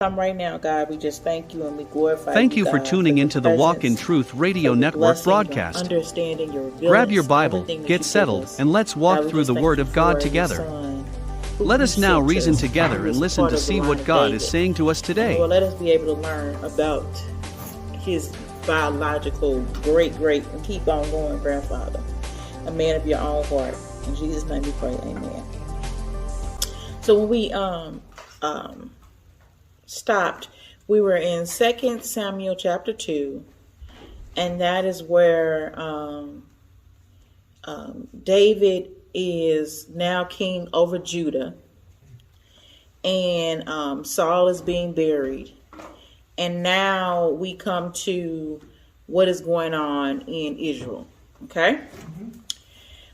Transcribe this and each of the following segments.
Come right now, God. We just thank you and we glorify Thank you God, for tuning into the Walk in Truth Radio Network broadcast. Understanding your Grab your Bible, get settled, and let's walk through the Word of God together. Let us now reason together and listen to see what God is saying to us today. Well, let us be able to learn about his biological great, and keep on going, grandfather. A man of your own heart. In Jesus' name we pray, amen. So when we stopped, we were in 2 Samuel chapter 2, and that is where David is now king over Judah, and Saul is being buried. And now we come to what is going on in Israel. Okay?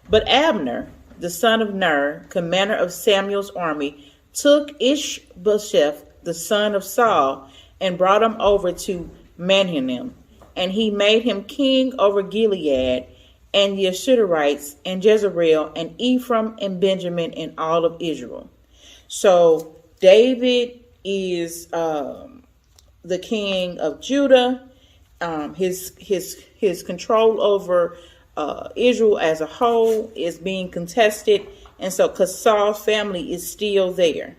But Abner, the son of Ner, commander of Samuel's army, took Ishbosheth, the son of Saul, and brought him over to Mahanaim. And he made him king over Gilead, and the Ashurites, and Jezreel, and Ephraim, and Benjamin, and all of Israel. So David is the king of Judah. His control over Israel as a whole is being contested, and so because Saul's family is still there.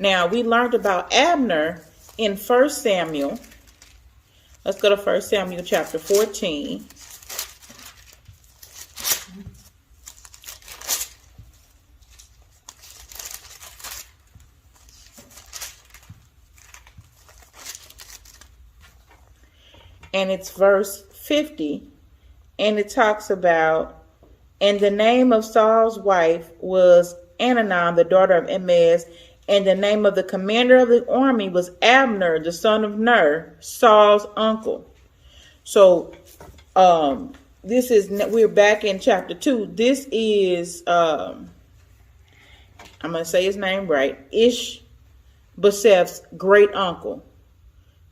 Now we learned about Abner in 1 Samuel. Let's go to 1 Samuel chapter 14. And it's verse 50, and it talks about, and the name of Saul's wife was Ananon, the daughter of Emez, and the name of the commander of the army was Abner, the son of Ner, Saul's uncle. So we're back in chapter 2. This is, I'm going to say his name right, Ishbosheth's great uncle,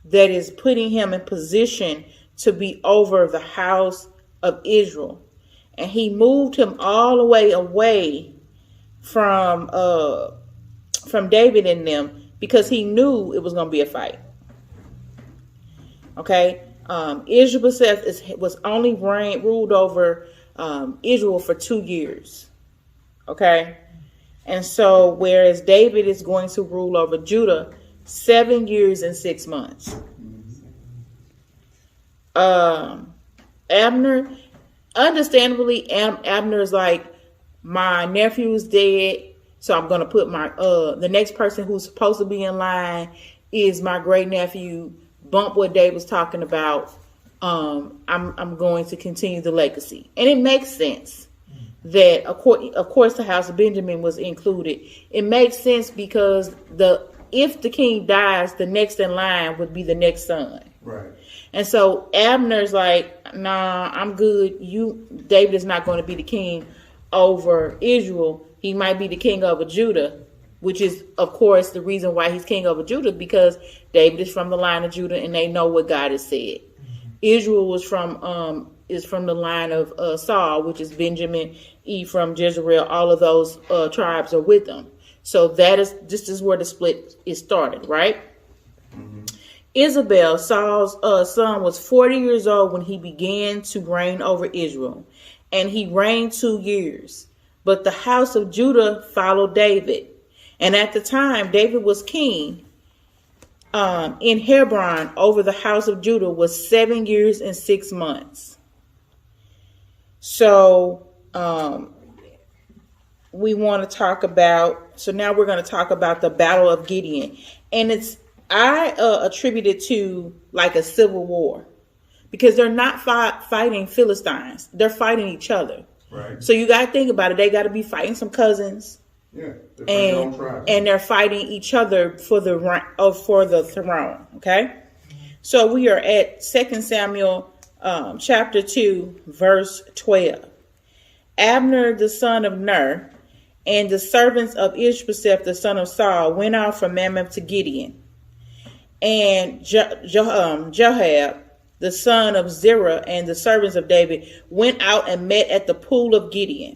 that is putting him in position to be over the house of Israel. And he moved him all the way away from David and them because he knew it was going to be a fight. Okay? Ishbosheth was only ruled over Israel for 2 years. Okay? And so whereas David is going to rule over Judah 7 years and 6 months. Abner, understandably, Abner is like, my nephew is dead, so I'm going to put my the next person who's supposed to be in line is my great nephew. Bump what Dave was talking about. I'm going to continue the legacy, and it makes sense that of course the house of Benjamin was included. It makes sense because if the king dies, the next in line would be the next son. Right. And so Abner's like, nah, I'm good. David is not going to be the king over Israel. He might be the king over Judah, which is, of course, the reason why he's king over Judah, because David is from the line of Judah and they know what God has said. Israel was from the line of Saul, which is Benjamin, Ephraim, Jezreel. All of those tribes are with them. So this is where the split is started, right? Mm-hmm. Isabel, Saul's son, was 40 years old when he began to reign over Israel, and he reigned 2 years. But the house of Judah followed David, and at the time David was king in Hebron over the house of Judah was 7 years and 6 months. So we want to talk about. So now we're going to talk about the Battle of Gideon, and I attribute it to like a civil war, because they're not fighting Philistines; they're fighting each other. Right. So you got to think about it. They got to be fighting some cousins. Yeah. And they're fighting each other for the throne. Okay. So we are at 2 Samuel chapter 2 verse 12. Abner the son of Ner and the servants of Ishbosheth the son of Saul went out from Mahanaim to Gideon. And Joab the son of Zerah and the servants of David went out and met at the pool of Gideon.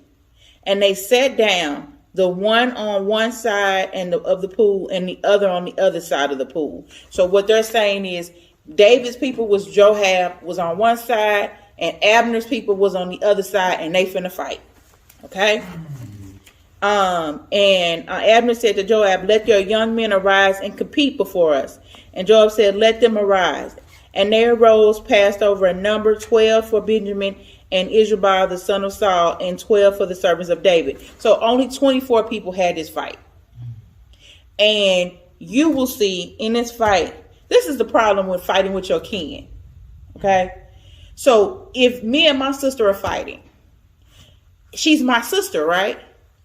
And they sat down, the one on one side of the pool and the other on the other side of the pool. So what they're saying is David's people was Joab was on one side and Abner's people was on the other side, and they finna fight. Okay. And Abner said to Joab, "Let your young men arise and compete before us." And Joab said, "Let them arise." And they arose, passed over a number, 12 for Benjamin and Israel the son of Saul, and 12 for the servants of David. So only 24 people had this fight. And you will see in this fight, this is the problem with fighting with your kin. Okay? So if me and my sister are fighting, she's my sister, right?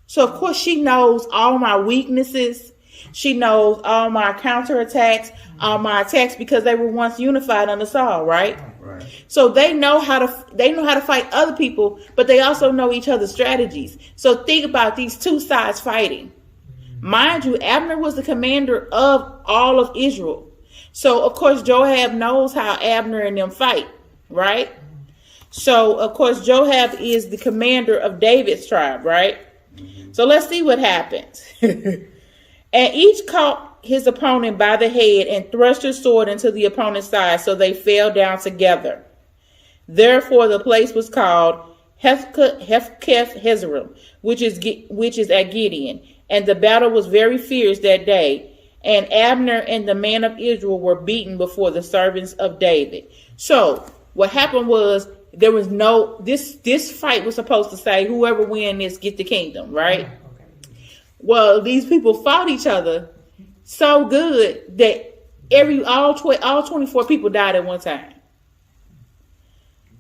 So of course she knows all my weaknesses. She knows all my counterattacks, all my attacks, because they were once unified under Saul, right? Right. So they know how to fight other people, but they also know each other's strategies. So think about these two sides fighting. Mind you, Abner was the commander of all of Israel. So of course Joab knows how Abner and them fight, right? So of course Joab is the commander of David's tribe, right? So let's see what happens. And each caught his opponent by the head and thrust his sword into the opponent's side, so they fell down together. Therefore the place was called Hezron, which is at Gideon. And the battle was very fierce that day. And Abner and the man of Israel were beaten before the servants of David. So what happened was there was this fight was supposed to say whoever wins this get the kingdom, right? Well, these people fought each other so good that all 24 people died at one time.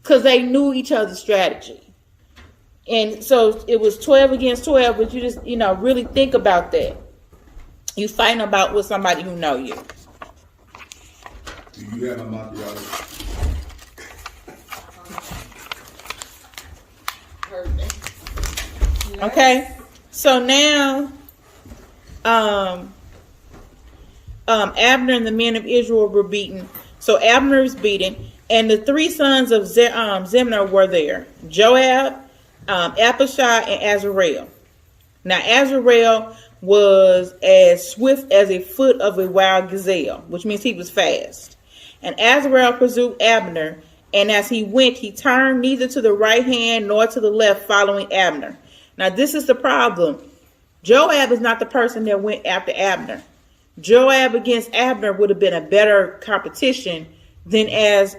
Because they knew each other's strategy. And so it was 12 against 12, but you just, really think about that. You fighting about with somebody who know you. Do you have a macchiato? Okay. So now, Abner and the men of Israel were beaten. So Abner is beaten, and the three sons of Zimna were there: Joab, Abishai, and Azarel. Now Azarel was as swift as a foot of a wild gazelle, which means he was fast. And Azarel pursued Abner, and as he went, he turned neither to the right hand nor to the left, following Abner. Now, this is the problem. Joab is not the person that went after Abner. Joab against Abner would have been a better competition than as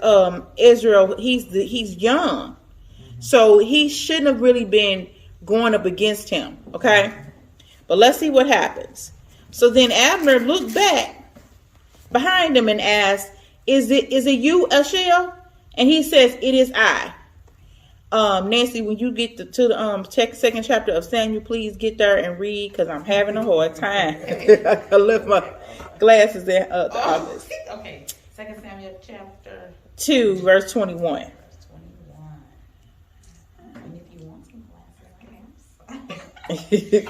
Israel. He's young. So he shouldn't have really been going up against him. Okay. But let's see what happens. So then Abner looked back behind him and asked, Is it you, Ashel? And he says, "It is I." Nancy, when you get to the second chapter of Samuel, please get there and read, because I'm having a hard time. I left my glasses at the office. Okay, 2 Samuel chapter 2, verse 21. Verse 21. And if you want some glasses,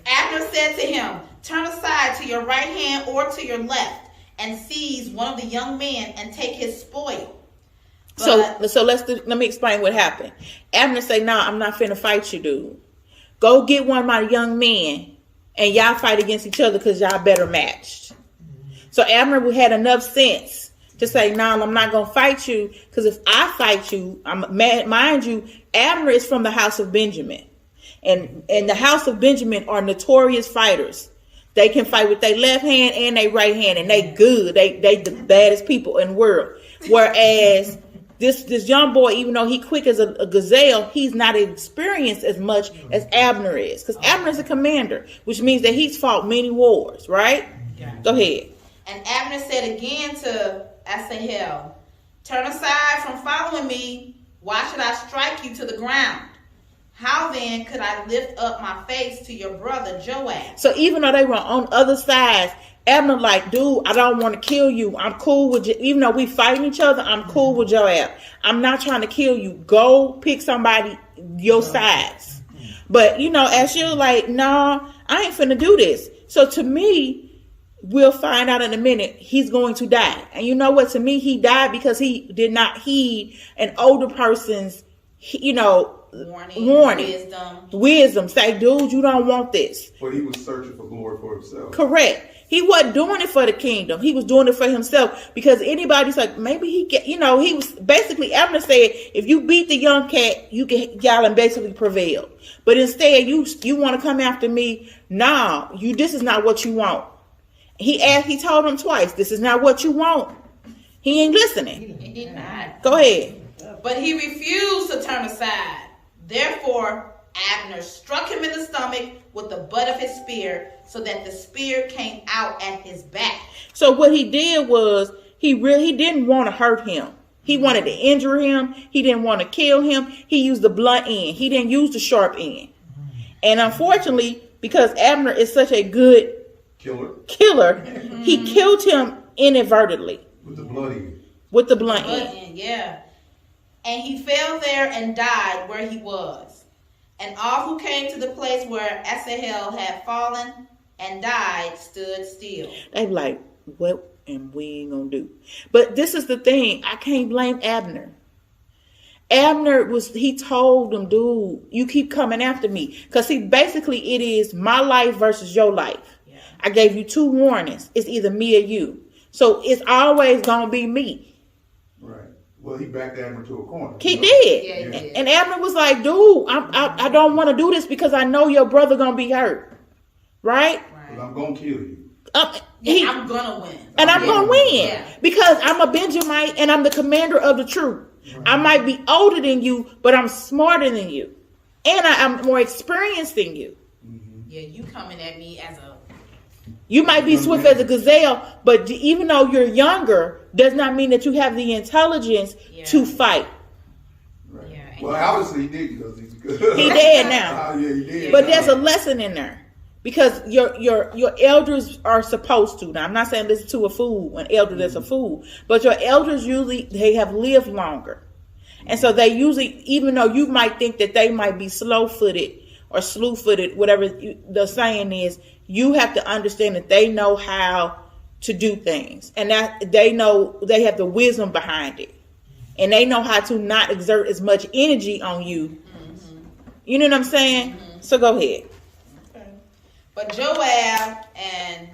Abner said to him, "Turn aside to your right hand or to your left, and seize one of the young men and take his spoil." So let me explain what happened. Abner say, "Nah, I'm not finna fight you, dude. Go get one of my young men, and y'all fight against each other, because y'all better matched." So Abner had enough sense to say, "Nah, I'm not gonna fight you, because if I fight you, mind you, Abner is from the house of Benjamin, and the house of Benjamin are notorious fighters. They can fight with their left hand and their right hand, and they good. They the baddest people in the world. Whereas this young boy, even though he quick as a gazelle, he's not experienced as much as Abner is, because Abner is a commander, which means that he's fought many wars, right?" Yeah. Go ahead. And Abner said again to Asahel, "Turn aside from following me. Why should I strike you to the ground? How then could I lift up my face to your brother Joab?" So even though they were on other sides, Abner like, "Dude, I don't want to kill you. I'm cool with you. Even though we fighting each other, I'm cool with Joab. I'm not trying to kill you. Go pick somebody your size." But as you're like, "No, I ain't finna do this." So to me, we'll find out in a minute, he's going to die. And you know what? To me, he died because he did not heed an older person's, warning, wisdom. Say, dude, you don't want this. But he was searching for glory for himself. Correct. He wasn't doing it for the kingdom. He was doing it for himself, because anybody's like, maybe he get, he was basically, Abner said, if you beat the young cat, you can, y'all and basically prevail. But instead, you want to come after me. Nah, this is not what you want. He told him twice, this is not what you want. He ain't listening. He did not. Go ahead. But he refused to turn aside. Therefore, Abner struck him in the stomach with the butt of his spear, so that the spear came out at his back. So what he did was, he didn't want to hurt him. He wanted to injure him. He didn't want to kill him. He used the blunt end. He didn't use the sharp end. And unfortunately, because Abner is such a good killer, he killed him inadvertently. With the blood end. With the blunt end. Yeah. And he fell there and died where he was. And all who came to the place where Asahel had fallen and died stood still. They like, what am we gonna do? But this is the thing. I can't blame Abner. He told him, dude, you keep coming after me. Because basically it is my life versus your life. Yeah. I gave you 2 warnings. It's either me or you. So it's always gonna be me. Right. Well, he backed Abner to a corner. He did. Yeah, he did. And Abner was like, dude, I don't want to do this because I know your brother going to be hurt. Right? But I'm going to kill you. I'm going to win. And I'm going to win. Because I'm a Benjamite and I'm the commander of the troop. Right. I might be older than you, but I'm smarter than you. And I'm more experienced than you. Mm-hmm. Yeah, you coming at me as a... You might be swift as a gazelle, but even though you're younger, does not mean that you have the intelligence to fight. Right. Yeah. Well, obviously he did, because he dead now. Yeah, he did. But there's a lesson in there, because your elders are supposed to. Now, I'm not saying listen to a fool, an elder that's a fool, but your elders usually they have lived longer, and so they usually, even though you might think that they might be slow-footed or slew-footed, whatever the saying is. You have to understand that they know how to do things, and that they know they have the wisdom behind it, and they know how to not exert as much energy on you. Mm-hmm. You know what I'm saying? Mm-hmm. So go ahead. Okay. But Joab and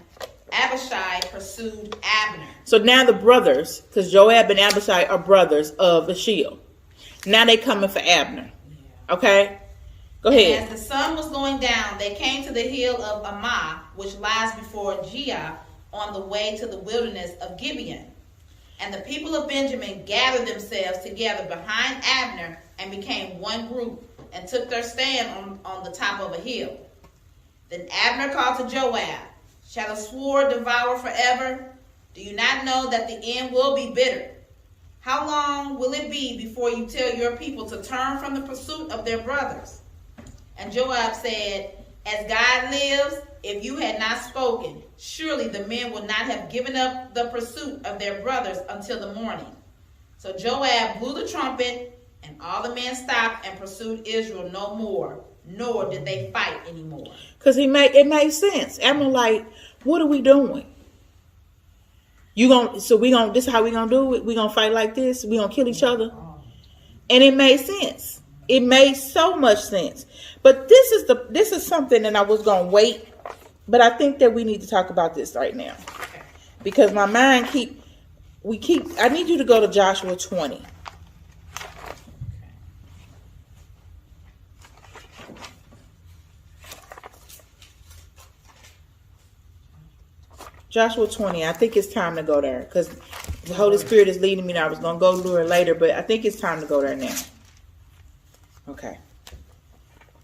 Abishai pursued Abner. So now the brothers, because Joab and Abishai are brothers of the shield. Now they coming for Abner. Okay? Go ahead. And as the sun was going down, they came to the hill of Ammah, which lies before Giah, on the way to the wilderness of Gibeon. And the people of Benjamin gathered themselves together behind Abner and became one group, and took their stand on the top of a hill. Then Abner called to Joab, "Shall a sword devour forever? Do you not know that the end will be bitter? How long will it be before you tell your people to turn from the pursuit of their brothers?" And Joab said, "As God lives, if you had not spoken, surely the men would not have given up the pursuit of their brothers until the morning." So Joab blew the trumpet, and all the men stopped and pursued Israel no more, nor did they fight anymore. Because it made sense. I'm like, what are we doing? This is how we gonna do it? We gonna fight like this? We gonna kill each other? And it made sense. It made so much sense. But this is something that I was going to wait, but I think that we need to talk about this right now. Because my mind I need you to go to Joshua 20. Joshua 20, I think it's time to go there, because the Holy Spirit is leading me. I was going to go to it later, but I think it's time to go there now. Okay.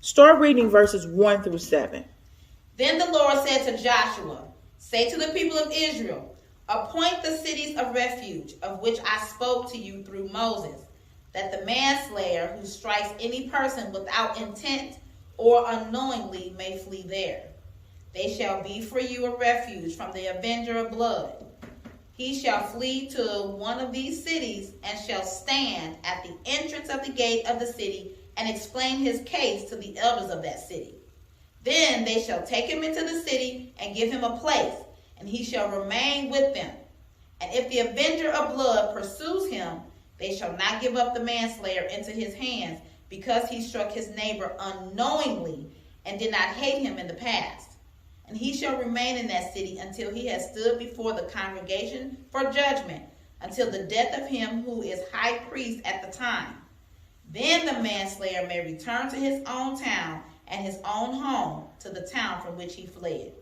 Start reading verses 1 through 7. Then the Lord said to Joshua, "Say to the people of Israel, appoint the cities of refuge, of which I spoke to you through Moses, that the manslayer who strikes any person without intent or unknowingly may flee there. They shall be for you a refuge from the avenger of blood. He shall flee to one of these cities and shall stand at the entrance of the gate of the city and explain his case to the elders of that city. Then they shall take him into the city and give him a place, and he shall remain with them. And if the avenger of blood pursues him, they shall not give up the manslayer into his hands, because he struck his neighbor unknowingly and did not hate him in the past. And he shall remain in that city until he has stood before the congregation for judgment, until the death of him who is high priest at the time. Then the manslayer may return to his own town and his own home, to the town from which he fled.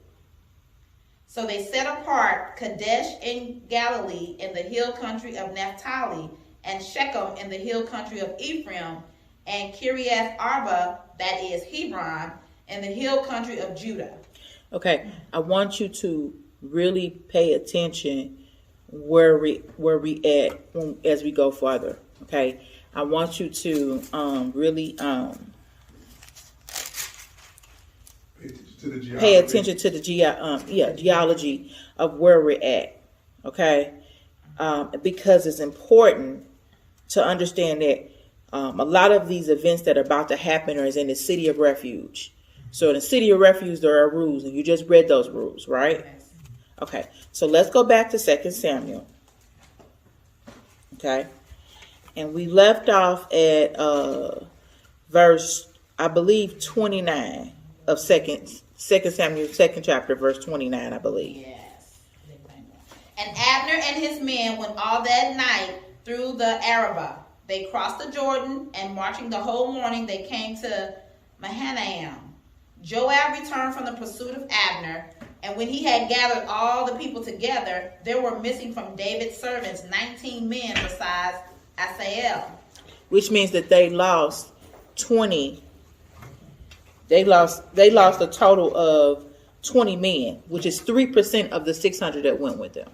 So they set apart Kadesh in Galilee in the hill country of Naphtali, and Shechem in the hill country of Ephraim, and Kiriath Arba, that is Hebron, in the hill country of Judah. Okay, I want you to really pay attention where we at as we go further. Okay, I want you to really pay attention to the geology of where we're at. Okay, because it's important to understand that a lot of these events that are about to happen are in the city of refuge. So in the city of refuge, there are rules, and you just read those rules, right? Okay, so let's go back to 2 Samuel. Okay, and we left off at verse, I believe, 29 of 2 Samuel, 2nd chapter, verse 29, I believe. Yes. And Abner and his men went all that night through the Arabah. They crossed the Jordan, and marching the whole morning, they came to Mahanaim. Joab returned from the pursuit of Abner, and when he had gathered all the people together, there were missing from David's servants 19 men besides Asael. Which means that they lost 20. They lost a total of 20 men, which is 3% of the 600 that went with them.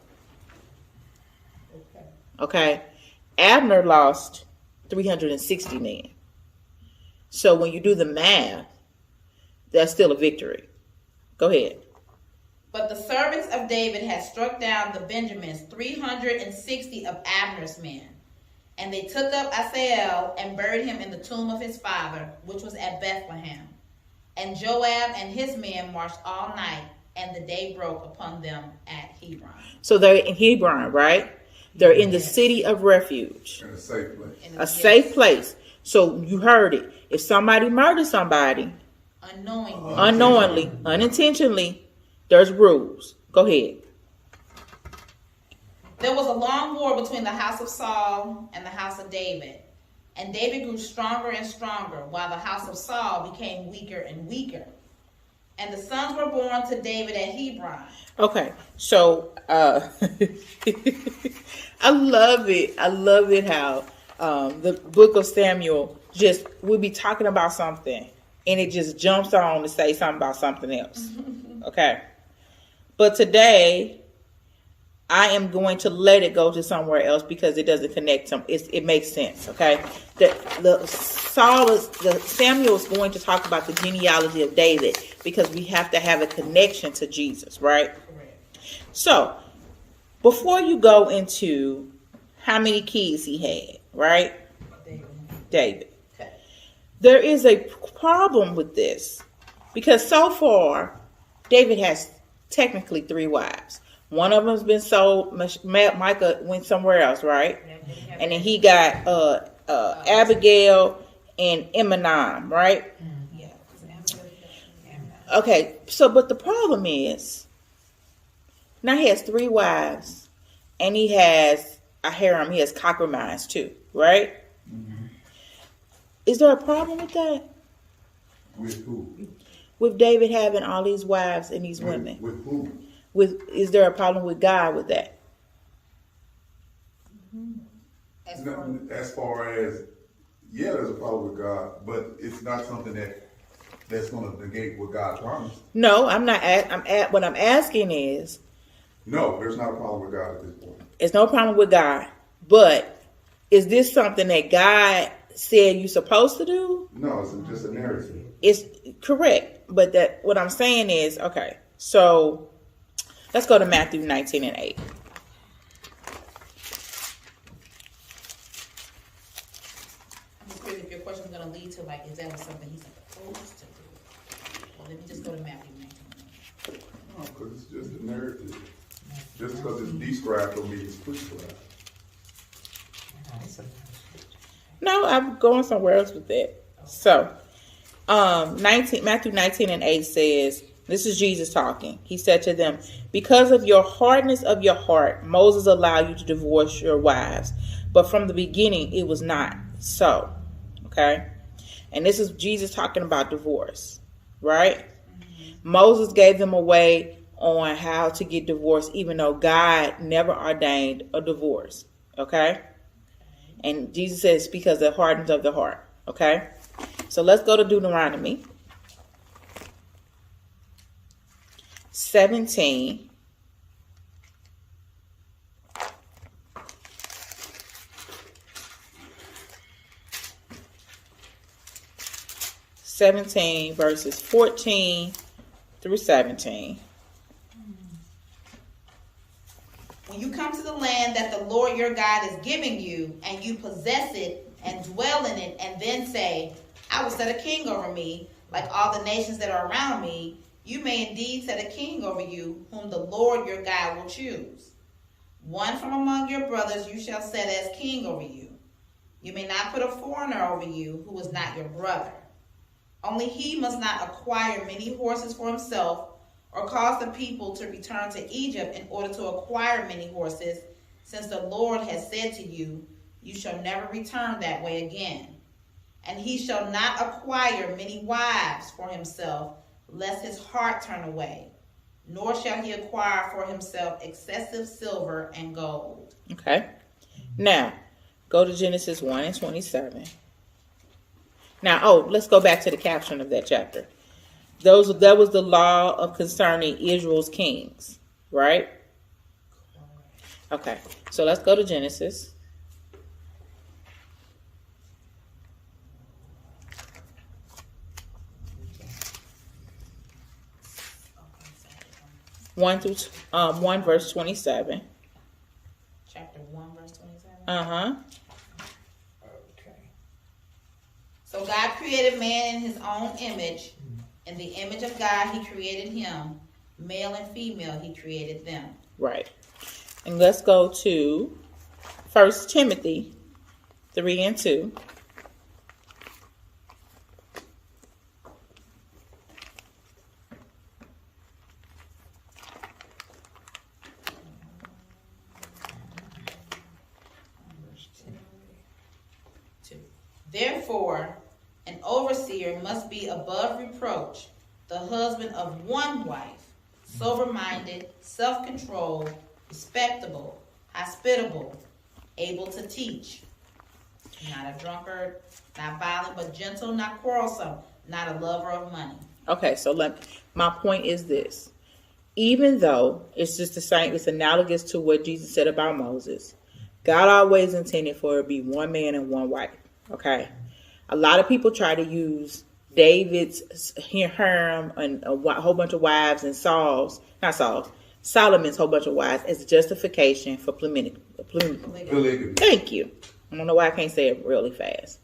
Okay. Abner lost 360 men. So when you do the math, that's still a victory. Go ahead. But the servants of David had struck down the Benjamins, 360 of Abner's men. And they took up Asael and buried him in the tomb of his father, which was at Bethlehem. And Joab and his men marched all night, and the day broke upon them at Hebron. So they're in Hebron, right? They're in the city of refuge. In a safe place. A safe place. So you heard it. If somebody murders somebody, unknowingly, unintentionally, there's rules. Go ahead. There was a long war between the house of Saul and the house of David. And David grew stronger and stronger, while the house of Saul became weaker and weaker. And the sons were born to David at Hebron. Okay, so I love it. I love it how the book of Samuel just will be talking about something, and it just jumps on to say something about something else. Okay, but today I am going to let it go to somewhere else because it doesn't connect. It makes sense. Okay, Samuel is going to talk about the genealogy of David because we have to have a connection to Jesus, right? So before you go into how many kids he had, right? David. Okay. There is a problem with this because so far David has technically 3 wives. One of them's been sold. Micah went somewhere else, right? And then he got Abigail and Eminem, right? Yeah. Okay, so but the problem is now he has 3 wives, and he has a harem. He has concubines too, right? Mm-hmm. Is there a problem with that? With who? With David having all these wives and these women. With who? Is there a problem with God with that? As far as, yeah, there's a problem with God, but it's not something that's going to negate what God promised. No, I'm not. What I'm asking is. No, there's not a problem with God at this point. It's no problem with God, but is this something that God said you're supposed to do? No, it's just a narrative. It's correct, but that what I'm saying is okay. So. Let's go to Matthew 19:8. I'm just curious if your question is going to lead to, like, is that something he's supposed to do? Well, let me just go to Matthew 19:8. No, because it's just a narrative. Just because it's described don't mean it's prescribed. No, I'm going somewhere else with that. So, 19 Matthew 19:8 says, this is Jesus talking. He said to them, because of your hardness of your heart, Moses allowed you to divorce your wives. But from the beginning, it was not so. Okay? And this is Jesus talking about divorce. Right? Mm-hmm. Moses gave them a way on how to get divorced, even though God never ordained a divorce. Okay? And Jesus says, because of the hardness of the heart. Okay? So let's go to Deuteronomy 17. Verses 14 through 17. When you come to the land that the Lord your God is giving you, and you possess it and dwell in it, and then say, I will set a king over me, like all the nations that are around me, you may indeed set a king over you, whom the Lord your God will choose. One from among your brothers you shall set as king over you. You may not put a foreigner over you who is not your brother. Only he must not acquire many horses for himself, or cause the people to return to Egypt in order to acquire many horses, since the Lord has said to you, you shall never return that way again. And he shall not acquire many wives for himself, lest his heart turn away, nor shall he acquire for himself excessive silver and gold. Okay. Now, go to Genesis 1:27. Now, let's go back to the caption of that chapter. That was the law of concerning Israel's kings, right? Okay, so let's go to Genesis. One verse 27. Chapter 1, verse 27. Uh-huh. Okay. So God created man in his own image. In the image of God, he created him. Male and female, he created them. Right. And let's go to 1 Timothy 3:2. Therefore, an overseer must be above reproach, the husband of one wife, sober-minded, self-controlled, respectable, hospitable, able to teach, not a drunkard, not violent, but gentle, not quarrelsome, not a lover of money. Okay, so my point is this. Even though it's just the same, it's analogous to what Jesus said about Moses, God always intended for it to be one man and one wife. Okay, a lot of people try to use David's harem and a whole bunch of wives and Solomon's whole bunch of wives as a justification for polygamy. Thank you. I don't know why I can't say it really fast.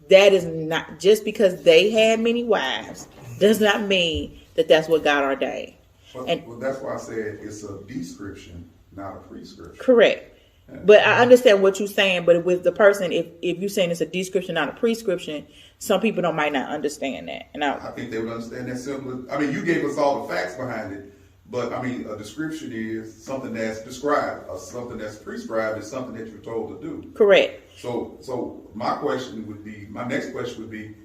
That is not, just because they had many wives does not mean that that's what God ordained. Well, that's why I said it's a description, not a prescription. Correct. But I understand what you're saying, but with the person, if you're saying it's a description, not a prescription, some people might not understand that. And I think they would understand that simply. I mean, you gave us all the facts behind it, but I mean, a description is something that's described, or something that's prescribed is something that you're told to do. Correct. So my next question would be,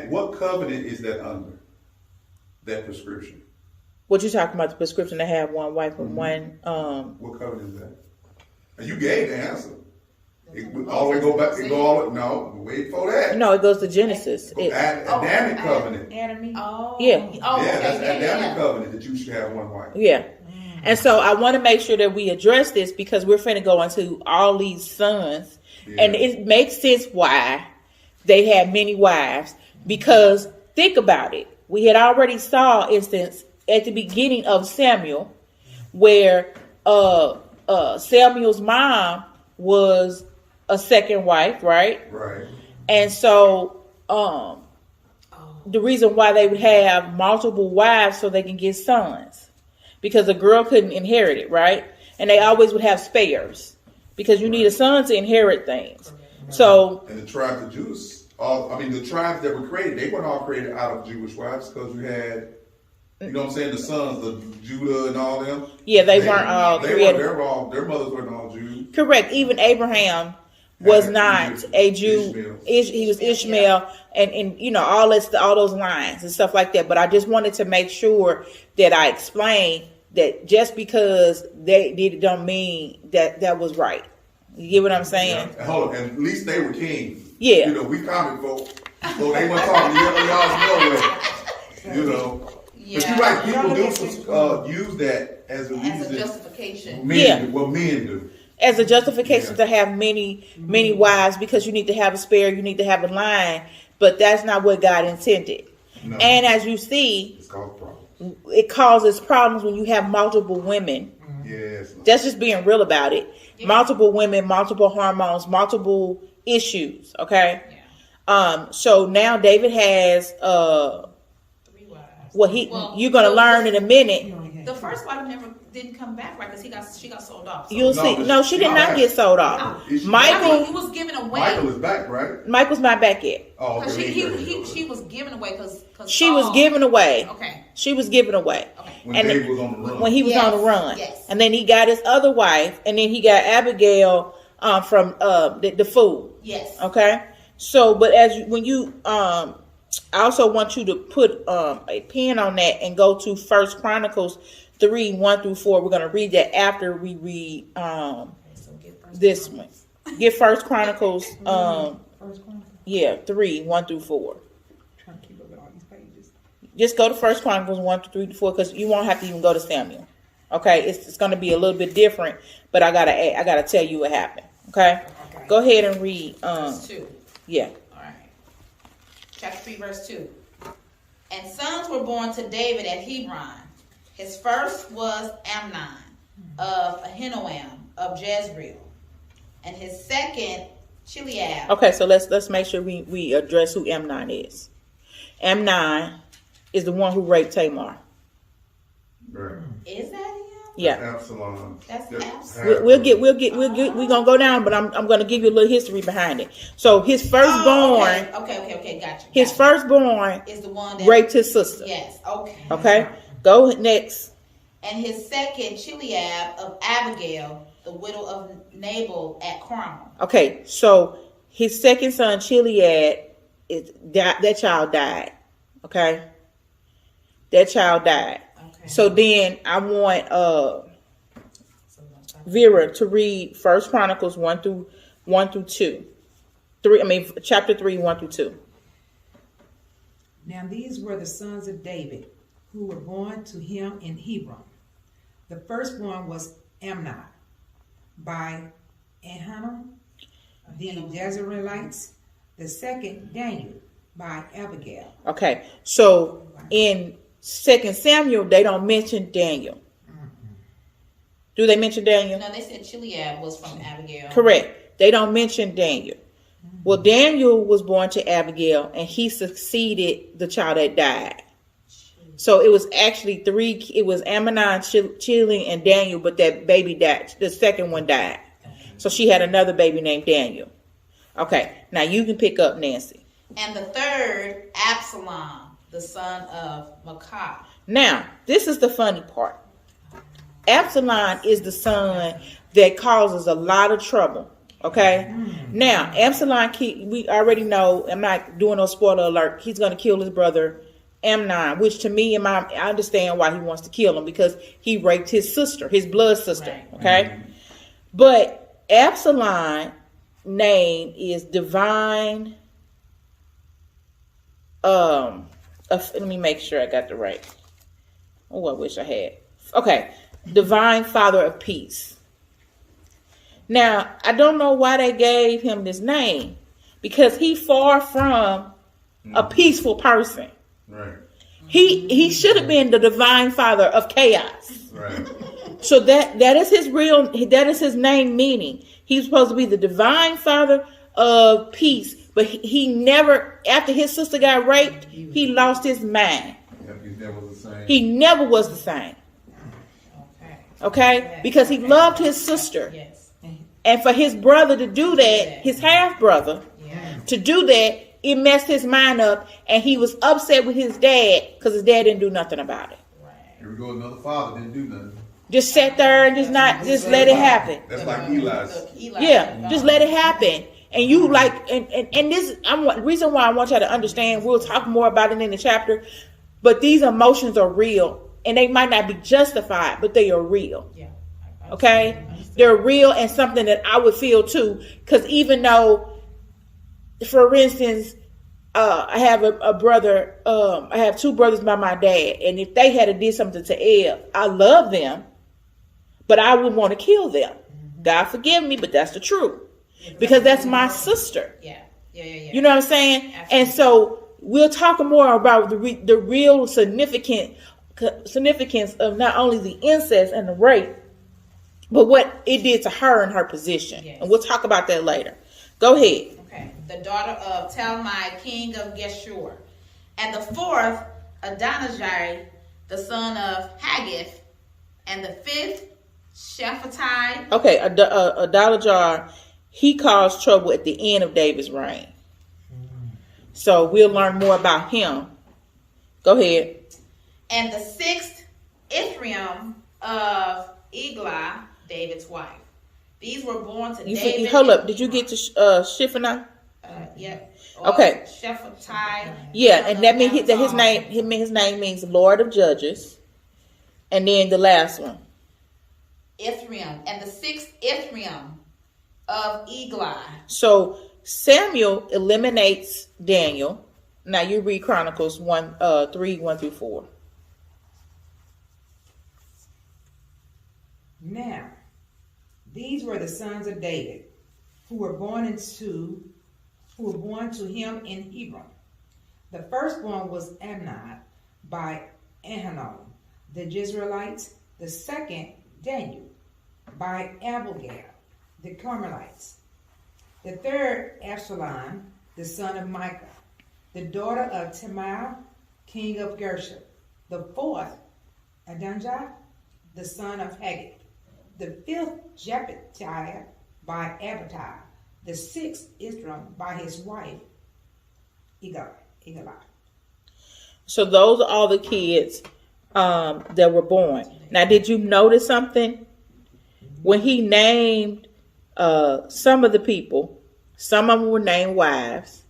what covenant is that under? That prescription. What you talking about, the prescription to have one wife and one what covenant is that? And you gave the answer. It always go back. Wait for that. No, it goes to Genesis. Adamic covenant. Oh, yeah. That's Adamic covenant that you should have one wife. Yeah. And so I want to make sure that we address this because we're finna go into all these sons, and it makes sense why they had many wives. Because think about it, we had already saw instance at the beginning of Samuel where Samuel's mom was a second wife, right? Right. And so the reason why they would have multiple wives so they can get sons, because a girl couldn't inherit it, right? And they always would have spares because you need a son to inherit things. So and the tribe of Judah the tribes that were created, they weren't all created out of Jewish wives, because you had, you know what I'm saying, the sons of Judah and all them. Yeah, they weren't all created. Their mothers weren't all Jews. Correct. Even Abraham was not a Jew. He was Ishmael, and you know all those lines and stuff like that. But I just wanted to make sure that I explained that just because they did it don't mean that was right. You get what I'm saying? Yeah. Hold on, and at least they were kings. Yeah. You know, we common folk, so they weren't talking to y'all no way. You know. Yeah. But you're right, people do use that as a reason. As a justification. Men do. As a justification to have many wives, because you need to have a spare, you need to have a line, but that's not what God intended. No. And as you see, it causes problems when you have multiple women. Yes. That's just being real about it. Yeah. Multiple women, multiple hormones, multiple issues. Okay. Yeah. So now David has 3 wives. You're gonna learn in a minute. The first wife didn't come back, right? Because she got sold off. So. You'll see. No, she did not get sold off. Michael, he was given away. Michael is back, right? Michael's not back yet. Oh, okay. She was given away because she was given away. Okay. She was given away. Okay. When David was on the run. When he was on the run. Yes. And then he got his other wife, and then he got Abigail from the food. Yes. Okay. So, but I also want you to put a pin on that and go to 1 Chronicles 3:1-4. We're going to read that after we read this one. Get 1 Chronicles 3:1-4. Trying to keep up with all these pages. Just go to 1 Chronicles 1-3-4, because you won't have to even go to Samuel. Okay, it's going to be a little bit different, but I gotta tell you what happened. Okay, go ahead and read. Verse 2. Yeah. All right. Chapter 3, verse 2. And sons were born to David at Hebron. His first was Amnon of Ahinoam of Jezreel, and his second Chileab. Okay, so let's make sure we address who Amnon is. Amnon is the one who raped Tamar. Right. Is that him? Yeah. Absalom. That's Absalom. We're gonna go down, but I'm gonna give you a little history behind it. So his firstborn. Okay, gotcha. His firstborn is the one that raped his sister. Yes. Okay. Okay. Go next. And his second Chileab of Abigail, the widow of Nabal at Carmel. Okay, so his second son Chileab that child died. Okay, that child died. Okay. So then I want Vera to read 1 Chronicles 1-2. Chapter 3, 1-2. Now these were the sons of David, who were born to him in Hebron. The firstborn was Amnon by Ahinoam, the Jezreelites. The second, Daniel by Abigail. Okay, so in 2 Samuel, they don't mention Daniel. Do they mention Daniel? No, they said Chileab was from Abigail. Correct. They don't mention Daniel. Well, Daniel was born to Abigail, and he succeeded the child that died. So it was actually 3. It was Amnon, Chile, and Daniel, but that baby died. The second one died. So she had another baby named Daniel. Okay, now you can pick up, Nancy. And the third, Absalom, the son of Maacah. Now, this is the funny part. Absalom is the son that causes a lot of trouble. Okay? Now, Absalom, we already know, I'm not doing no spoiler alert, he's going to kill his brother Amnon, which to me, I understand why he wants to kill him, because he raped his sister, his blood sister. Right. Okay? But Absalom name is divine. Let me make sure I got the right. Oh, I wish I had. Okay, divine father of peace. Now, I don't know why they gave him this name, because he far from a peaceful person. Right. He should have been the divine father of chaos. Right. So that is his name meaning. He's supposed to be the divine father of peace, but he never, after his sister got raped, he lost his mind. Yep, he never was the same. He never was the same. Okay? Because he loved his sister. Yes. And for his brother to do that, his half brother, to do that, it messed his mind up, and he was upset with his dad because his dad didn't do nothing about it. Here we go, another father didn't do nothing. Just sat there and just let it happen. That's like Eli's. Yeah, just let it happen. And you like, and this, reason why I want y'all to understand, we'll talk more about it in the chapter, but these emotions are real, and they might not be justified, but they are real. Yeah. Okay? They're real, and something that I would feel too, because even though, for instance, I have a brother, I have two brothers by my dad, and if they had did something to Eb, I love them, but I would want to kill them. God forgive me, but that's the truth. Because that's my sister. Yeah. You know what I'm saying? Absolutely. And so we'll talk more about the real significance of not only the incest and the rape, but what it did to her and her position. Yes. And we'll talk about that later. Go ahead. Okay. The daughter of Talmai, king of Geshur. And the fourth, Adonijah, the son of Haggith. And the fifth, Shephatai. Okay, Adonijah, he caused trouble at the end of David's reign. So we'll learn more about him. Go ahead. And the sixth, Ephraim of Eglah, David's wife. These were born to David. Hold up. Did you get to Shiphanah? Yep. Okay. Shephatai. Yeah, and that means that his name means Lord of Judges. And then the last one. Ephraim. And the sixth, Ephraim of Eglah. So Samuel eliminates Daniel. Now you read Chronicles 3:1-4. Now, these were the sons of David, who were born to him in Hebron. The firstborn was Amnon by Ahinom, the Jezreelites. The second, Daniel, by Abigail, the Carmelites. The third, Absalom, the son of Micah, the daughter of Tamar, king of Gershon. The fourth, Adonijah, the son of Haggith. The fifth, Jephthah by Abitai. The sixth, Israel by his wife, Eglah. So those are all the kids that were born. Now, did you notice something? When he named some of the people, some of them were named wives,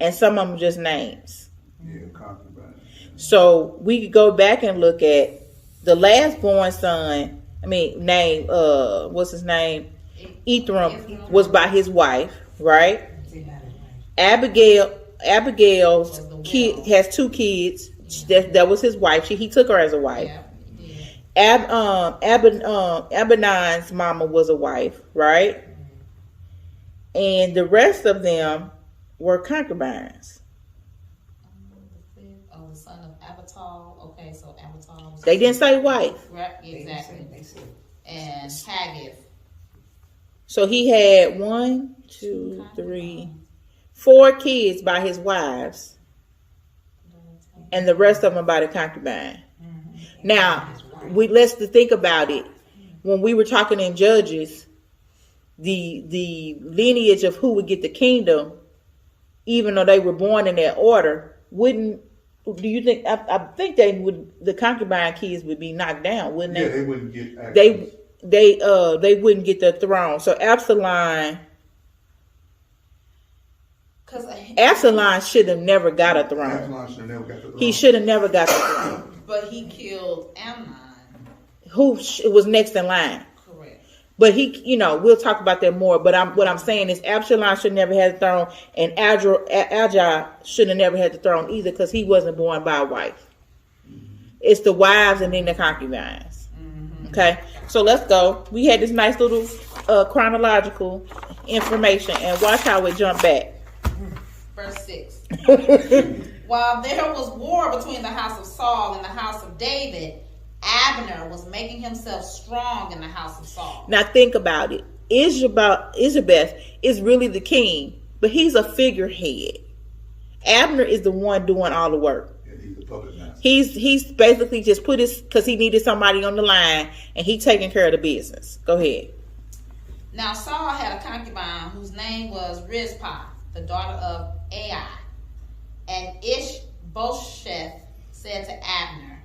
and some of them just names. Yeah, concubine. So we could go back and look at the last born son. What's his name? Ephraim was by his wife, right? Abigail's kid has two kids. That was his wife. He took her as a wife. Abinon's mama was a wife, right? And the rest of them were concubines. The son of Abital. Okay, so Abital was... They didn't say wife. Right, exactly. And Haggith. So he had 4 kids by his wives, and the rest of them by the concubine. Now, let's think about it. When we were talking in Judges, the lineage of who would get the kingdom, even though they were born in that order, do you think? I think the concubine kids would be knocked down, wouldn't they? Yeah, they wouldn't get access. They wouldn't get the throne. So Absalom should have never got a throne. Absalom should have never got the throne. He should have never got the throne. But he killed Amnon. Who was next in line. Correct. But we'll talk about that more. But what I'm saying is Absalom should never have the throne, and Ajah should have never had the throne either, because he wasn't born by a wife. It's the wives and then the concubines. Okay, so let's go. We had this nice little chronological information, and watch how we jump back. Verse 6. While there was war between the house of Saul and the house of David, Abner was making himself strong in the house of Saul. Now think about it. Isabeth is really the king, but he's a figurehead. Abner is the one doing all the work. He's the puppet master. He's basically just because he needed somebody on the line, and he taking care of the business. Go ahead. Now Saul had a concubine whose name was Rizpah, the daughter of Ai. And Ishbosheth said to Abner,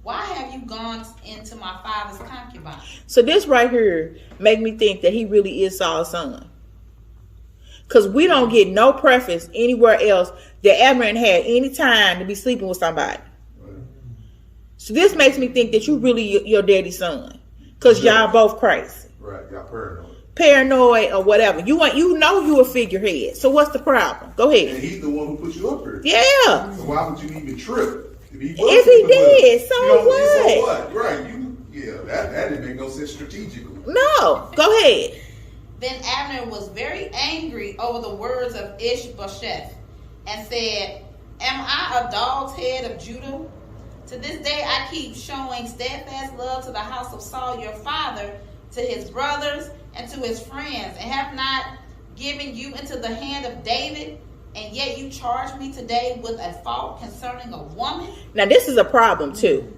why have you gone into my father's concubine? So this right here make me think that he really is Saul's son. Because we don't get no preference anywhere else that Abner had any time to be sleeping with somebody. Right. So this makes me think that you really your daddy's son. Because y'all both crazy. Right, y'all paranoid. Paranoid or whatever. You a figurehead. So what's the problem? Go ahead. And he's the one who put you up here. Yeah. So why would you even trip? If he did, so what? So what? Right. That didn't make no sense strategically. No. Go ahead. Then Abner was very angry over the words of Ishbosheth and said, am I a dog's head of Judah? To this day I keep showing steadfast love to the house of Saul your father, to his brothers and to his friends, and have not given you into the hand of David, and yet you charge me today with a fault concerning a woman? Now this is a problem too.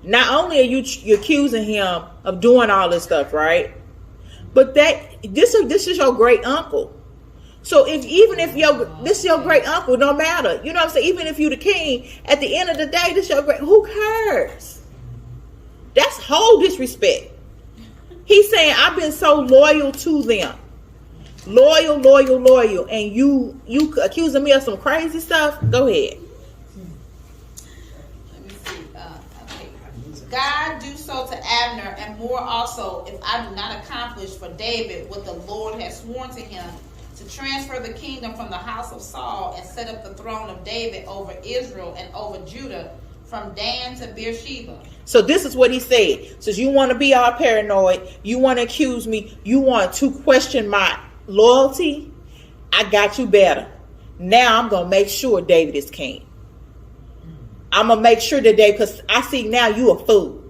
Not only are you accusing him of doing all this stuff, right? But this is your great uncle. So if this is your great uncle, no matter, you know what I'm saying? Even if you the king, at the end of the day, this your great. Who cares? That's whole disrespect. He's saying I've been so loyal to them, loyal, and you accusing me of some crazy stuff. Go ahead. Let me see. Okay. God do so to Abner, and more also, if I do not accomplish for David what the Lord has sworn to him, to transfer the kingdom from the house of Saul and set up the throne of David over Israel and over Judah, from Dan to Beersheba. So this is what he said. Since you want to be all paranoid, you want to accuse me, you want to question my loyalty, I got you better. Now I'm going to make sure David is king. I'm going to make sure that because I see now you a fool.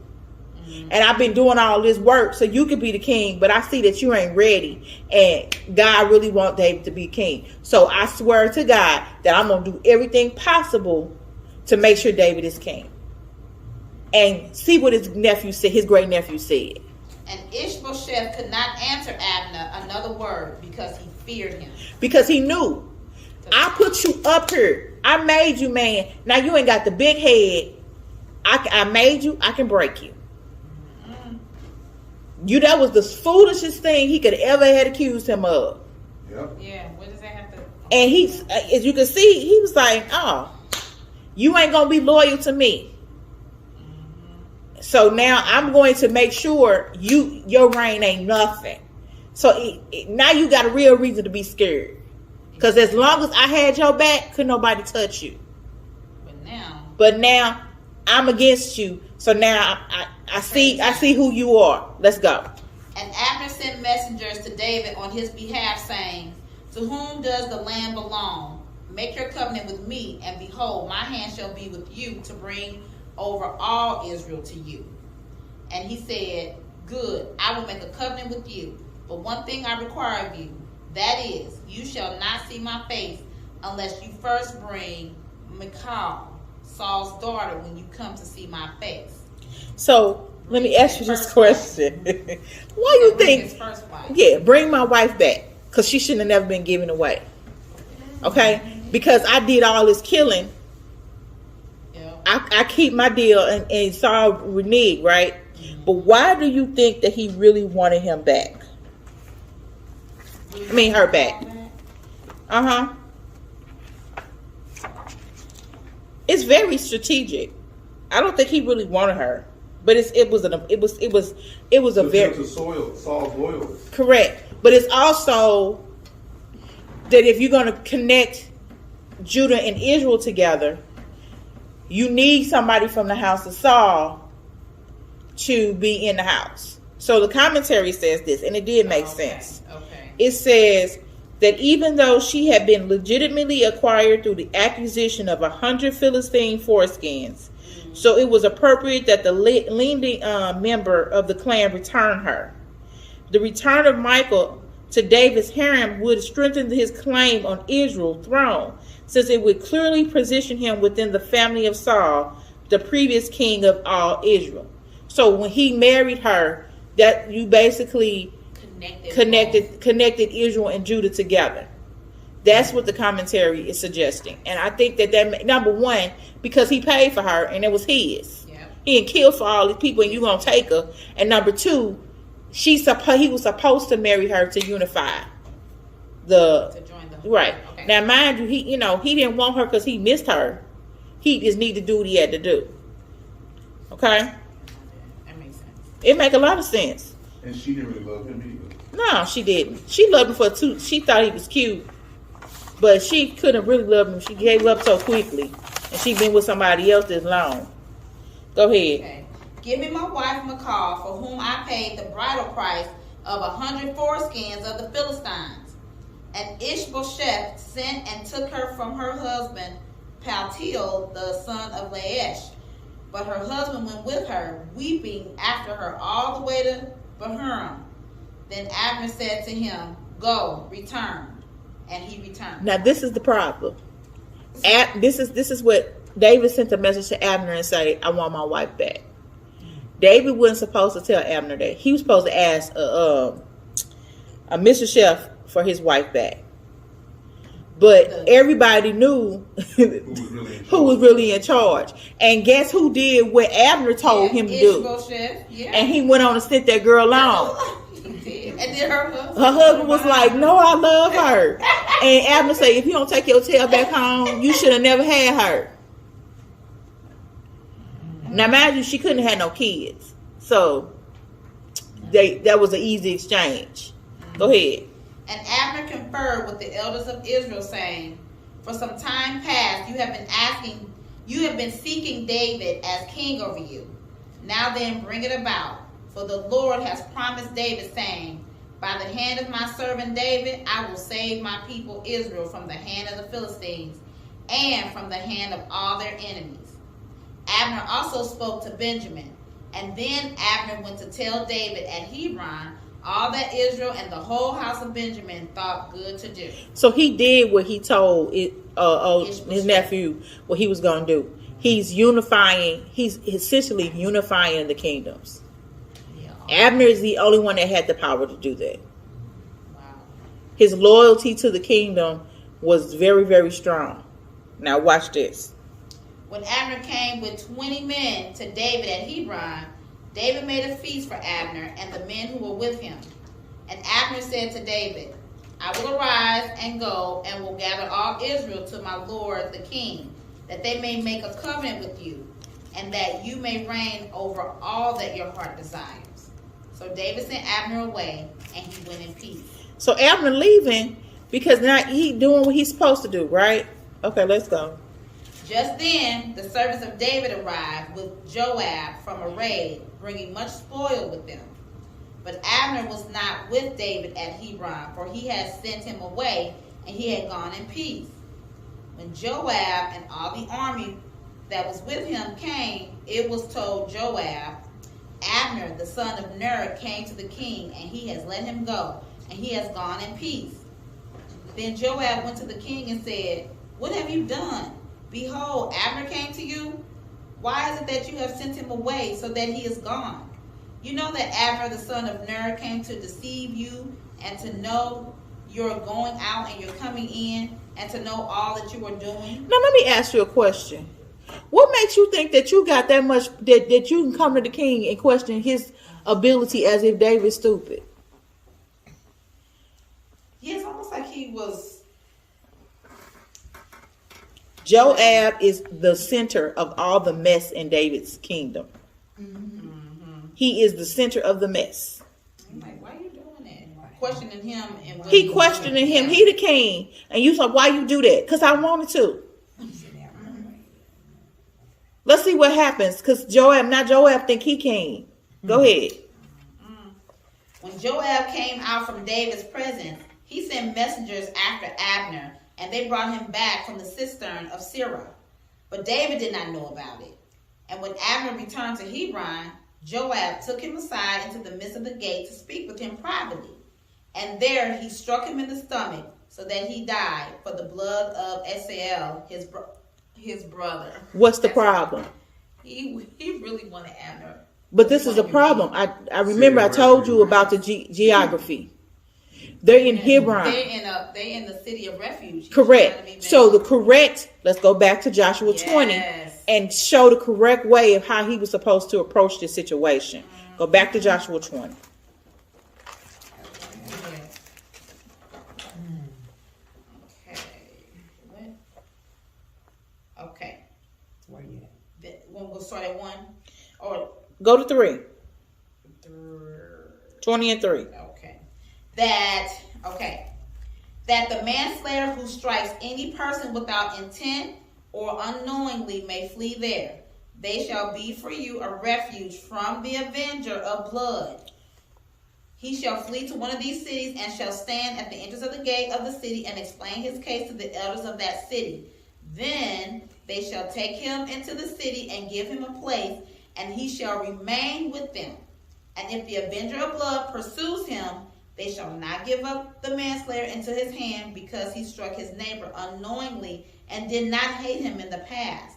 And I've been doing all this work so you could be the king, but I see that you ain't ready. And God really wants David to be king. So I swear to God that I'm going to do everything possible to make sure David is king. And see what his nephew said, his great nephew said. And Ishbosheth could not answer Abner another word because he feared him. Because he knew, I put you up here. I made you, man. Now you ain't got the big head. I made you. I can break you. That was the foolishest thing he could ever had accused him of. Yep. Yeah. What does that have to? And he, as you can see, he was like, "Oh, you ain't gonna be loyal to me. So now I'm going to make sure your reign ain't nothing." So now you got a real reason to be scared. Because as long as I had your back, could nobody touch you. But now I'm against you. So now I see who you are. Let's go. And Abner sent messengers to David on his behalf, saying, to whom does the land belong? Make your covenant with me, and behold, my hand shall be with you to bring over all Israel to you. And he said, good, I will make a covenant with you. But one thing I require of you, that is, you shall not see my face unless you first bring Michal, Saul's daughter, when you come to see my face. So let me ask you this question. Why you think? Yeah, bring my wife back, because she shouldn't have never been given away. Okay, because I did all this killing. I keep my deal, and Saul reneged, right? But why do you think that he really wanted him back? I mean, her back. It's very strategic. I don't think he really wanted her, but it was a very to Saul's loyalty. Correct, but it's also that if you're going to connect Judah and Israel together, you need somebody from the house of Saul to be in the house. So the commentary says this, and it did make sense. Okay. It says that even though she had been legitimately acquired through the acquisition of 100 Philistine foreskins, so it was appropriate that the leading member of the clan return her. The return of Michal to David's harem would strengthen his claim on Israel's throne, since it would clearly position him within the family of Saul, the previous king of all Israel. So when he married her, that you basically connected Israel and Judah together. That's what the commentary is suggesting. And I think that number one, because he paid for her and it was his. Yep. He had killed for all these people and you going to take her. And number two, he was supposed to marry her to unify To join the right. Okay. Now, mind you, he didn't want her because he missed her. He just needed to do what he had to do. Okay? That makes sense. It make a lot of sense. And she didn't really love him either. No, she didn't. She loved him for two. She thought he was cute, but she couldn't really love him. She gave up so quickly, and she been with somebody else this long. Go ahead. Okay. Give me my wife Michal, for whom I paid the bridal price of 100 foreskins of the Philistines. And Ishbosheth sent and took her from her husband Paltiel, the son of Laish. But her husband went with her, weeping after her all the way to Bahurim. Then Abner said to him, "Go, return." And he returned. Now this is the problem. This is what David sent a message to Abner and say, "I want my wife back." David wasn't supposed to tell Abner that. He was supposed to ask a Mr. Chef for his wife back. But everybody knew who was really in charge. And guess who did what Abner told him to do? Yeah. And he went on to sit that girl on. He did. And then her husband. Her husband was like, "No, I love her." And Abner said, "If you don't take your tail back home, you should have never had her." Now, imagine she couldn't have had no kids. So, that was an easy exchange. Go ahead. And Abner conferred with the elders of Israel, saying, "For some time past you have been seeking David as king over you. Now then bring it about. For the Lord has promised David, saying, By the hand of my servant David, I will save my people Israel from the hand of the Philistines and from the hand of all their enemies." Abner also spoke to Benjamin. And then Abner went to tell David at Hebron all that Israel and the whole house of Benjamin thought good to do. So he did what he told his nephew what he was going to do. He's unifying. He's essentially unifying the kingdoms. Yeah. Abner is the only one that had the power to do that. Wow. His loyalty to the kingdom was very, very strong. Now watch this. When Abner came with 20 men to David at Hebron, David made a feast for Abner and the men who were with him. And Abner said to David, "I will arise and go and will gather all Israel to my lord the king, that they may make a covenant with you, and that you may reign over all that your heart desires." So David sent Abner away, and he went in peace. So Abner leaving because now he doing what he's supposed to do, right? Okay, let's go. Just then, the servants of David arrived with Joab from a raid, bringing much spoil with them. But Abner was not with David at Hebron, for he had sent him away, and he had gone in peace. When Joab and all the army that was with him came, it was told Joab, "Abner, the son of Ner, came to the king, and he has let him go, and he has gone in peace." Then Joab went to the king and said, "What have you done? Behold, Abner came to you. Why is it that you have sent him away so that he is gone? You know that Abner, the son of Ner, came to deceive you and to know you're going out and you're coming in and to know all that you are doing." Now let me ask you a question. What makes you think that you got that much that you can come to the king and question his ability as if David's stupid? Yeah, it's almost like he was. Joab is the center of all the mess in David's kingdom. Mm-hmm. He is the center of the mess. I'm like, why are you doing that? Questioning him. And He questioning him. He the king. And you said, "Why you do that?" "Because I wanted to." Let's see what happens. Because Joab think he king. Go ahead. When Joab came out from David's presence, he sent messengers after Abner, and they brought him back from the cistern of Sirah. But David did not know about it. And when Abner returned to Hebron, Joab took him aside into the midst of the gate to speak with him privately. And there he struck him in the stomach, so that he died for the blood of Saul, his brother. What's the problem? He really wanted Abner. But this is a problem. I remember I told you about the geography. They're in Hebron. They're in the city of Refuge. Correct. So let's go back to Joshua 20 and show the correct way of how he was supposed to approach this situation. Go back to Joshua 20. Okay. Where you at? We'll start at 1 or go to 3. 20 and 3. Okay. That the manslayer who strikes any person without intent or unknowingly may flee there. They shall be for you a refuge from the avenger of blood. He shall flee to one of these cities and shall stand at the entrance of the gate of the city and explain his case to the elders of that city. Then they shall take him into the city and give him a place, and he shall remain with them. And if the avenger of blood pursues him, they shall not give up the manslayer into his hand, because he struck his neighbor unknowingly and did not hate him in the past.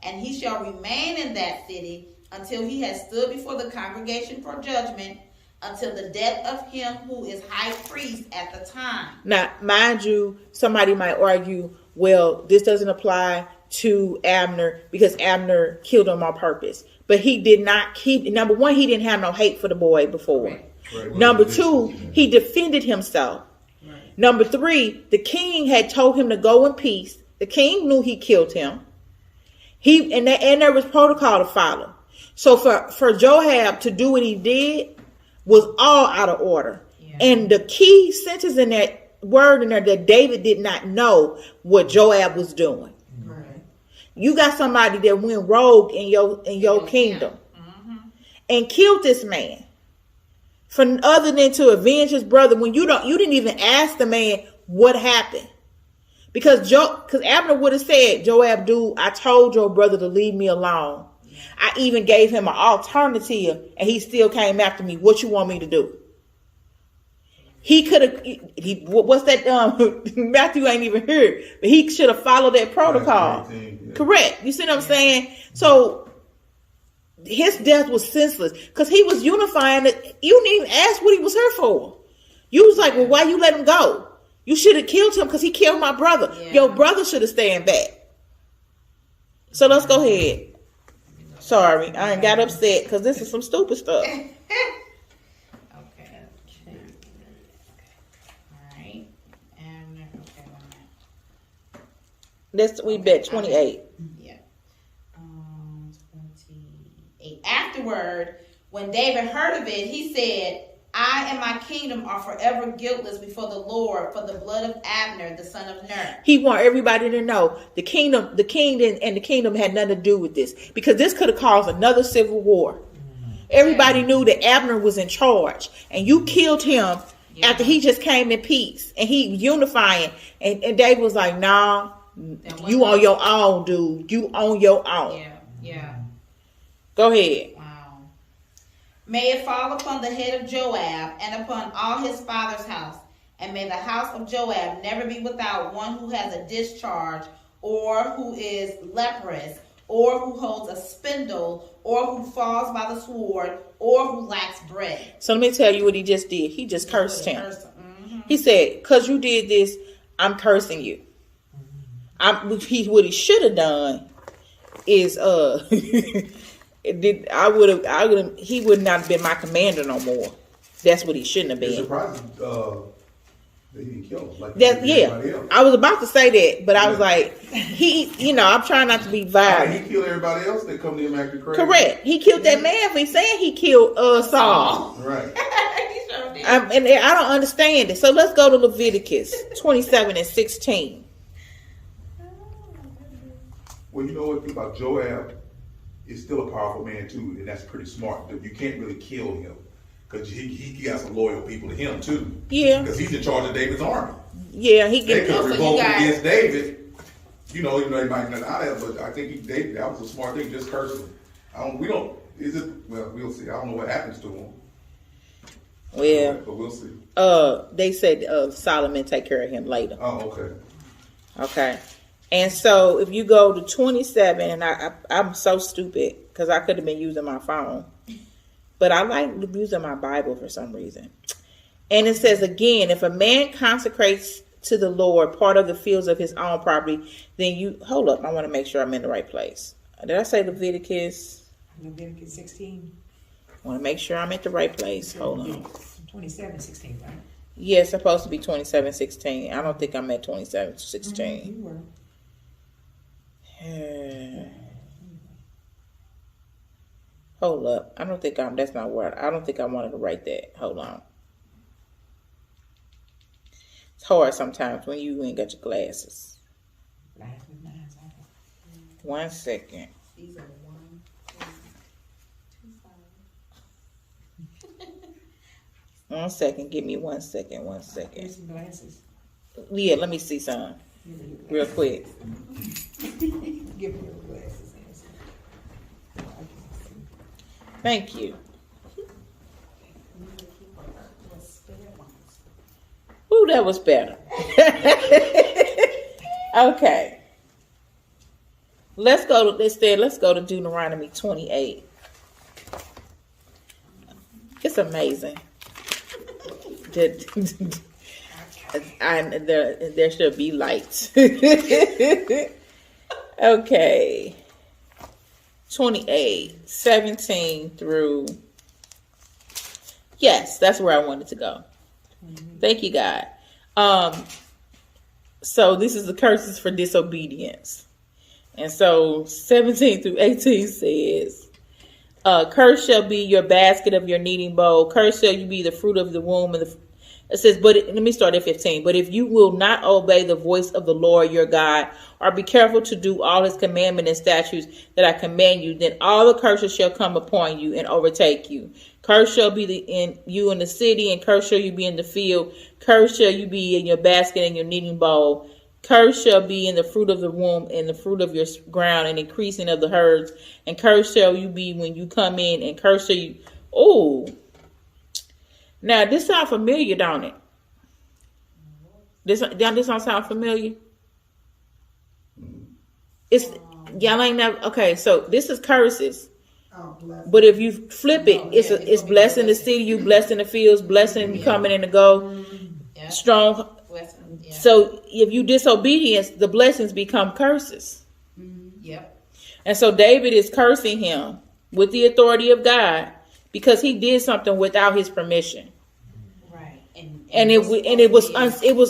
And he shall remain in that city until he has stood before the congregation for judgment, until the death of him who is high priest at the time. Now, mind you, somebody might argue, well, this doesn't apply to Abner because Abner killed him on purpose. But he did not number one, he didn't have no hate for the boy before. Right. Number 2, he defended himself. Right. Number 3, the king had told him to go in peace. The king knew he killed him. And there was protocol to follow. So for Joab to do what he did was all out of order. Yeah. And the key sentence in that word in there, that David did not know what Joab was doing. Right. You got somebody that went rogue in your kingdom and killed this man for other than to avenge his brother, when you didn't even ask the man what happened. Because Abner would have said, Joab, dude, I told your brother to leave me alone. I even gave him an alternative and he still came after me. What you want me to do? He could have, what's that? Matthew ain't even here, but he should have followed that protocol. Correct. You see what I'm saying? So his death was senseless because he was unifying it. You didn't even ask what he was here for. You was like, well, why you let him go? You should have killed him because he killed my brother. Yeah. Your brother should have stayed back. So let's go ahead. Sorry, I ain't got upset because this is some stupid stuff. Okay. All right. And we bet 28. Yeah. 28. Afterward, when David heard of it, he said, I and my kingdom are forever guiltless before the Lord for the blood of Abner, the son of Ner. He want everybody to know the king and the kingdom had nothing to do with this, because this could have caused another civil war. Everybody knew that Abner was in charge, and you killed him after he just came in peace and he unifying. And David was like, nah, you on your own, dude. You on your own. Yeah. Go ahead. May it fall upon the head of Joab and upon all his father's house. And may the house of Joab never be without one who has a discharge, or who is leprous, or who holds a spindle, or who falls by the sword, or who lacks bread. So let me tell you what he just did. He just cursed him. He said, because you did this, I'm cursing you. What he should have done is he would not have been my commander no more. That's what he shouldn't have been. It's surprising that he didn't kill him. I was about to say that, but I was like, I'm trying not to be violent. He killed everybody else that come to him acting crazy. Correct. He killed that man for saying he killed Saul. Right. He sure did. And I don't understand it. So let's go to Leviticus 27 and 16. Well, you know what about Joab? Is still a powerful man too, and that's pretty smart. You can't really kill him because he got some loyal people to him too. Yeah, because he's in charge of David's army. Yeah, they could have revolted against David. Even though they might not have, but I think that was a smart thing. Just curse him. We'll see. I don't know what happens to him. Well, but we'll see. They said Solomon take care of him later. Oh, okay. And so if you go to 27, and I'm so stupid because I could have been using my phone, but I like using my Bible for some reason. And it says again, if a man consecrates to the Lord part of the fields of his own property, then you, hold up, I want to make sure I'm in the right place. Did I say Leviticus? Leviticus 16. I want to make sure I'm at the right place. Hold on. 27:16, right? Yeah, it's supposed to be 27:16. I don't think I'm at 27:16. You were. Hold up. I don't think I'm, that's not where, I don't think I wanted to write that. Hold on. It's hard sometimes when you ain't got your glasses. One second. These are 1, 2, 2, 5. 1 second. Give me 1 second. 1 second. Here's some glasses. Yeah, let me see some. Real quick. Give me your glasses. Thank you. Ooh, that was better. Okay. Let's go to Deuteronomy 28. It's amazing. There should be lights. Okay. 28, 17 through. Yes, that's where I wanted to go. Thank you, God. So this is the curses for disobedience. And so 17 through 18 says, curse shall be your basket of your kneading bowl. Curse shall you be the fruit of the womb. And it says, let me start at 15. But if you will not obey the voice of the Lord your God, or be careful to do all his commandments and statutes that I command you, then all the curses shall come upon you and overtake you. Curse shall be in the city, and curse shall you be in the field. Curse shall you be in your basket and your kneading bowl. Curse shall be in the fruit of the womb, and the fruit of your ground, and increasing of the herds. And curse shall you be when you come in, and curse shall you. Oh, now this sound familiar, don't it? This don't sound familiar. It's y'all ain't never. Okay, so this is curses. But if you flip it, it's blessed in the city, you blessed in the fields, blessing coming in to go, strong. So if you disobedience, the blessings become curses. Yep. And so David is cursing him with the authority of God because he did something without his permission. Right. And it was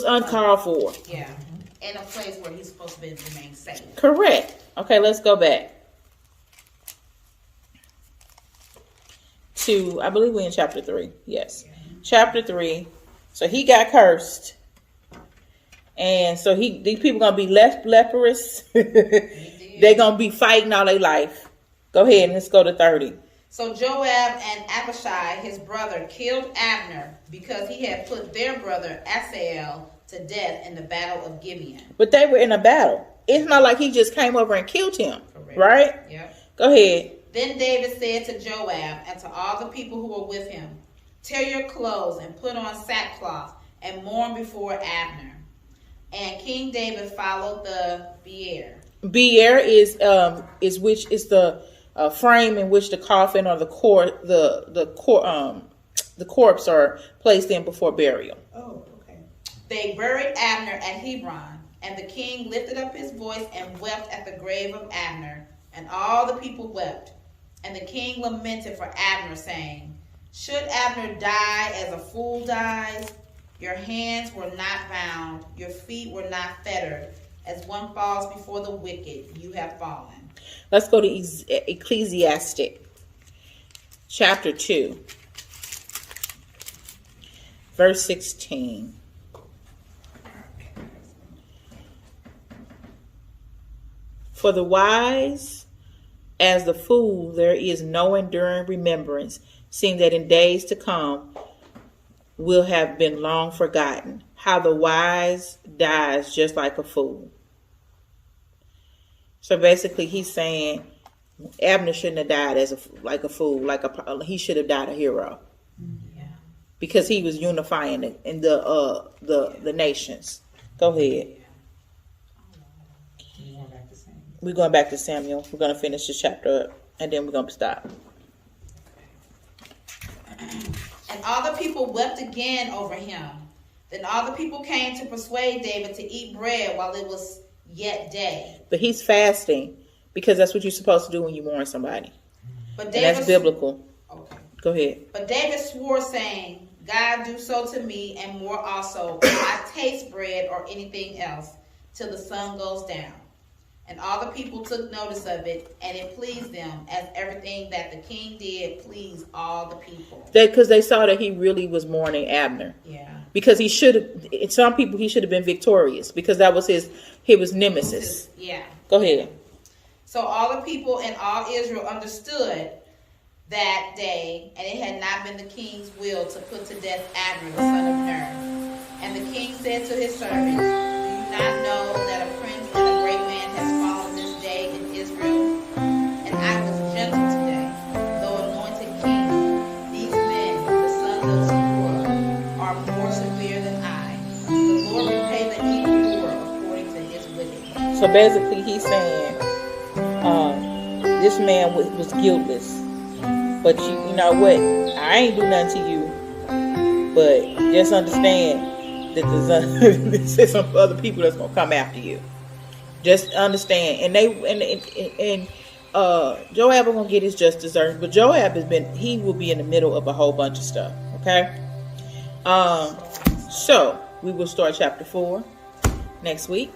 uncalled for. Yeah. In a place where he's supposed to remain safe. Correct. Okay, let's go back to, I believe we're in chapter 3. Yes. Chapter 3. So he got cursed. And so these people going to be leprous. They're going to be fighting all their life. Go ahead and let's go to 30. So Joab and Abishai, his brother, killed Abner because he had put their brother Asahel to death in the battle of Gibeon. But they were in a battle. It's not like he just came over and killed him. Correct. Right? Yep. Go ahead. Then David said to Joab and to all the people who were with him, tear your clothes and put on sackcloth and mourn before Abner. And King David followed the bier. Bier is the frame in which the coffin or the corpse are placed in before burial. Oh, okay. They buried Abner at Hebron, and the king lifted up his voice and wept at the grave of Abner, and all the people wept. And the king lamented for Abner, saying, should Abner die as a fool dies? Your hands were not bound, your feet were not fettered. As one falls before the wicked, you have fallen. Let's go to Ecclesiastic, chapter 2, verse 16. For the wise as the fool, there is no enduring remembrance, seeing that in days to come will have been long forgotten. How the wise dies just like a fool. So basically he's saying Abner shouldn't have died like a fool, he should have died a hero. Yeah. Because he was unifying in the nations. Go ahead. We're going back to Samuel. We're going to finish this chapter up, and then we're going to stop. And all the people wept again over him. Then all the people came to persuade David to eat bread while it was yet day. But he's fasting because that's what you're supposed to do when you mourn somebody. But And David, that's biblical. okay. Go ahead. But David swore, saying, God do so to me and more also, if I taste bread or anything else, till the sun goes down. And all the people took notice of it, and it pleased them, as everything that the king did pleased all the people. Because they saw that he really was mourning Abner. Yeah. Because he should have, some people, he should have been victorious because that was his nemesis. Yeah. Go ahead. So all the people and all Israel understood that day, and it had not been the king's will to put to death Abner, the son of Ner. And the king said to his servants, do you not know that a prince and a great man has fallen this day in Israel? And I was gentle today, though anointed king. These men, the sons of Saul, are more severe than I. The Lord repay the evildoer according to his wickedness. So basically he's saying this man was guiltless. But you know what? I ain't do nothing to you. But just understand that there's some other people that's gonna come after you. Just understand. And Joab gonna get his just desserts. But Joab he will be in the middle of a whole bunch of stuff. Okay. So we will start chapter 4 next week.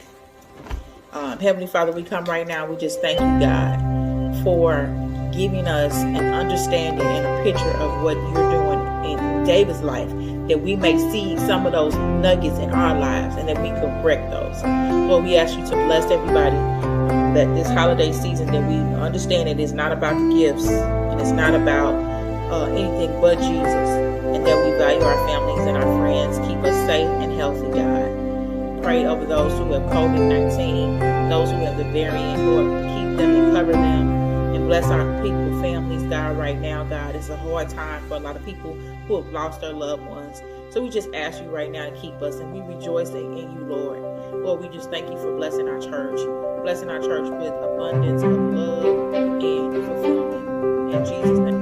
Heavenly Father, we come right now. We just thank you, God, for giving us an understanding and a picture of what you're doing in David's life, that we may see some of those nuggets in our lives and that we correct those. Lord, we ask you to bless everybody that this holiday season, that we understand it is not about the gifts and it's not about anything but Jesus, and that we value our families and our friends. Keep us safe and healthy, God. Pray over those who have COVID-19, those who have the variant. Lord, keep them and cover them. And bless our people, families, God, right now, God. It's a hard time for a lot of people who have lost their loved ones. So we just ask you right now to keep us, and we rejoice in you, Lord. Lord, we just thank you for blessing our church with abundance of love and fulfillment. In Jesus' name.